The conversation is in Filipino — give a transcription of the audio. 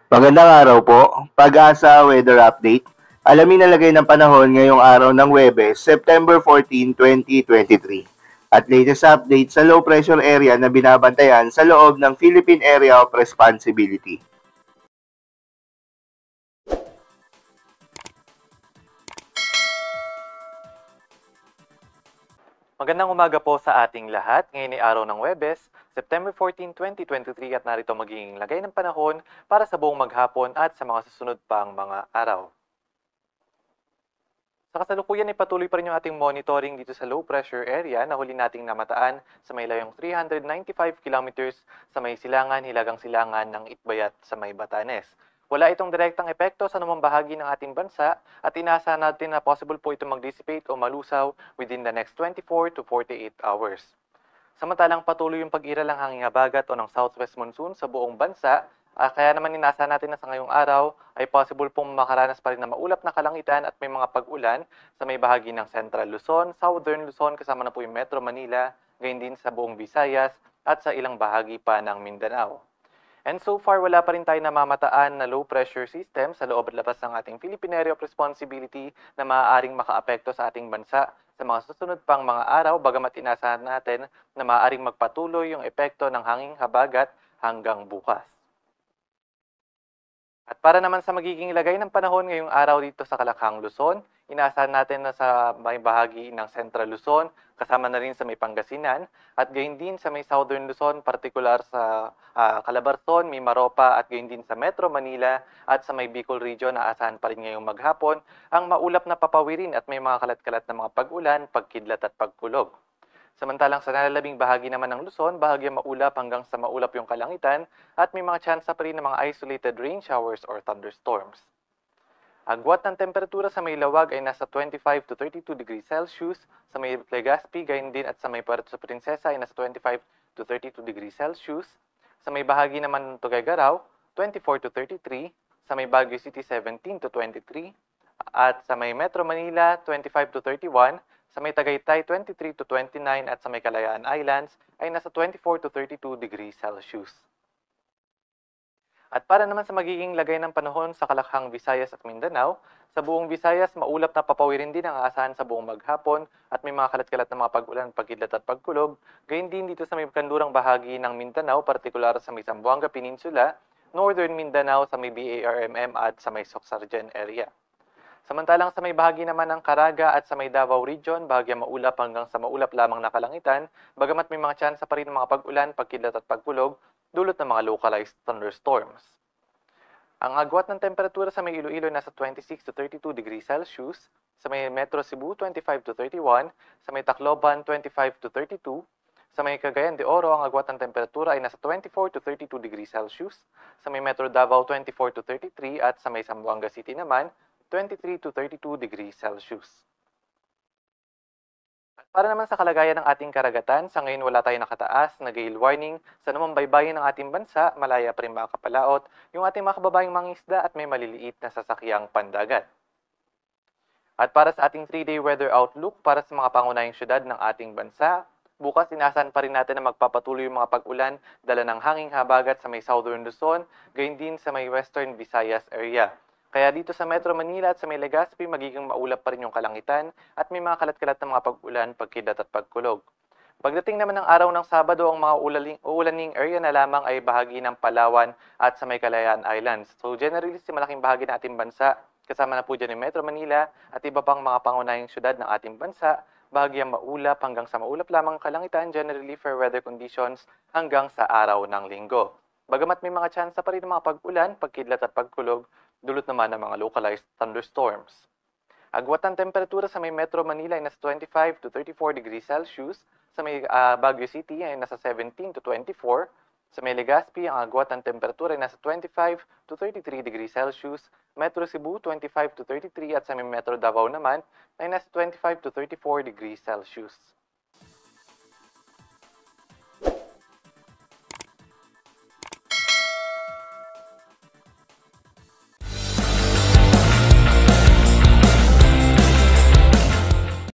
Magandang araw po. Pag-asa Weather Update. Alamin ang lagay ng panahon ngayong araw ng Huwebes, September 14, 2023. At latest update sa low pressure area na binabantayan sa loob ng Philippine Area of Responsibility. Magandang umaga po sa ating lahat. Ngayon ay araw ng Huwebes, September 14, 2023 at narito magiging lagay ng panahon para sa buong maghapon at sa mga susunod pang mga araw. Sa kasalukuyan ay patuloy pa rin yung ating monitoring dito sa low pressure area na huli nating namataan sa may layong 395 kilometers sa may silangan, hilagang silangan ng Itbayat sa may Batanes. Wala itong direktang epekto sa anumang bahagi ng ating bansa at inaasahan natin na possible po ito mag-dissipate o malusaw within the next 24 to 48 hours. Samantalang patuloy yung pag-iral ng hanging habagat o ng southwest monsoon sa buong bansa, kaya naman inaasahan natin na sa ngayong araw ay possible pong makaranas pa rin na maulap na kalangitan at may mga pag-ulan sa may bahagi ng Central Luzon, Southern Luzon, kasama na po yung Metro Manila, gayon din sa buong Visayas at sa ilang bahagi pa ng Mindanao. And so far, wala pa rin tayo namamataan na low pressure system sa loob at labas ng ating Philippine Area of Responsibility na maaaring makaapekto sa ating bansa sa mga susunod pang mga araw, bagamat inasahan natin na maaaring magpatuloy yung epekto ng hanging habagat hanggang bukas. At para naman sa magiging lagay ng panahon ngayong araw dito sa Kalakhang, Luzon, inaasahan natin na sa may bahagi ng Central Luzon, kasama na rin sa may Pangasinan, at gayon din sa may Southern Luzon, partikular sa Calabarzon, Mimaropa, at gayon din sa Metro Manila at sa may Bicol Region, naasahan pa rin ngayong maghapon ang maulap na papawirin at may mga kalat-kalat na mga pag-ulan, pagkidlat at pagkulog. Samantalang sa nalalabing bahagi naman ng Luzon, bahagyang maulap hanggang sa maulap yung kalangitan at may mga tsansa pa rin ng mga isolated rain showers or thunderstorms. Agwat ng temperatura sa may Lawag ay nasa 25 to 32 degrees Celsius, sa may Legazpi gayon din at sa may Puerto Princesa ay nasa 25 to 32 degrees Celsius, sa may bahagi naman ng Tuguegarao 24 to 33, sa may Baguio City 17 to 23, at sa may Metro Manila 25 to 31, sa may Tagaytay 23 to 29 at sa may Kalayaan Islands ay nasa 24 to 32 degrees Celsius. At para naman sa magiging lagay ng panahon sa Kalakhang, Visayas at Mindanao, sa buong Visayas maulap na papawirin din ang aasahan sa buong maghapon at may mga kalat-kalat na mga pag-ulan, pagkidlat at pagkulog, gayon din dito sa may kandurang bahagi ng Mindanao, partikular sa may Zamboanga Peninsula, Northern Mindanao sa may BARMM at sa may Soxargen area. Samantalang sa may bahagi naman ng Caraga at sa may Davao Region, bahagyang maulap hanggang sa maulap lamang na kalangitan, bagamat may mga tsansa pa rin ng mga pag-ulan, pagkidlat at pagkulog, dulot ng mga localized thunderstorms. Ang agwat ng temperatura sa may Iloilo nasa 26 to 32 degrees Celsius, sa may Metro Cebu 25 to 31, sa may Tacloban 25 to 32, sa may Cagayan de Oro ang agwat ng temperatura ay nasa 24 to 32 degrees Celsius, sa may Metro Davao 24 to 33 at sa may Zamboanga City naman 23 to 32 degrees Celsius. At para naman sa kalagayan ng ating karagatan, sa ngayon wala tayong nakataas na gale warning sa namang baybayin ng ating bansa, malaya pa rin makakapalaot yung ating mga kababayang mangingisda at may maliliit na sasakyang pandagat. At para sa ating 3-day weather outlook para sa mga pangunahing syudad ng ating bansa, bukas inasahan pa rin natin na magpapatuloy yung mga pag-ulan dala ng hanging habagat sa may Southern Luzon, gayon din sa may Western Visayas area. Kaya dito sa Metro Manila at sa may Legazpi, magiging maulap pa rin yung kalangitan at may mga kalat-kalat na mga pag-ulan, pagkidlat at pagkulog. Pagdating naman ng araw ng Sabado, ang mga uulaning area na lamang ay bahagi ng Palawan at sa may Kalayaan Islands. So generally, si malaking bahagi ng ating bansa, kasama na po dyan yung Metro Manila at iba pang mga pangunahing syudad ng ating bansa, bahagyang maulap hanggang sa maulap lamang ang kalangitan, generally fair weather conditions hanggang sa araw ng Linggo. Bagamat may mga tsansa pa rin ng mga pag-ulan, pagkidlat at pagkulog, dulot naman ng mga localized thunderstorms. Agwat ng temperatura sa may Metro Manila ay nasa 25 to 34 degrees Celsius, sa may Baguio City ay nasa 17 to 24, sa may Legazpi ang agwat ng temperatura ay nasa 25 to 33 degrees Celsius, Metro Cebu 25 to 33 at sa may Metro Davao naman ay nasa 25 to 34 degrees Celsius.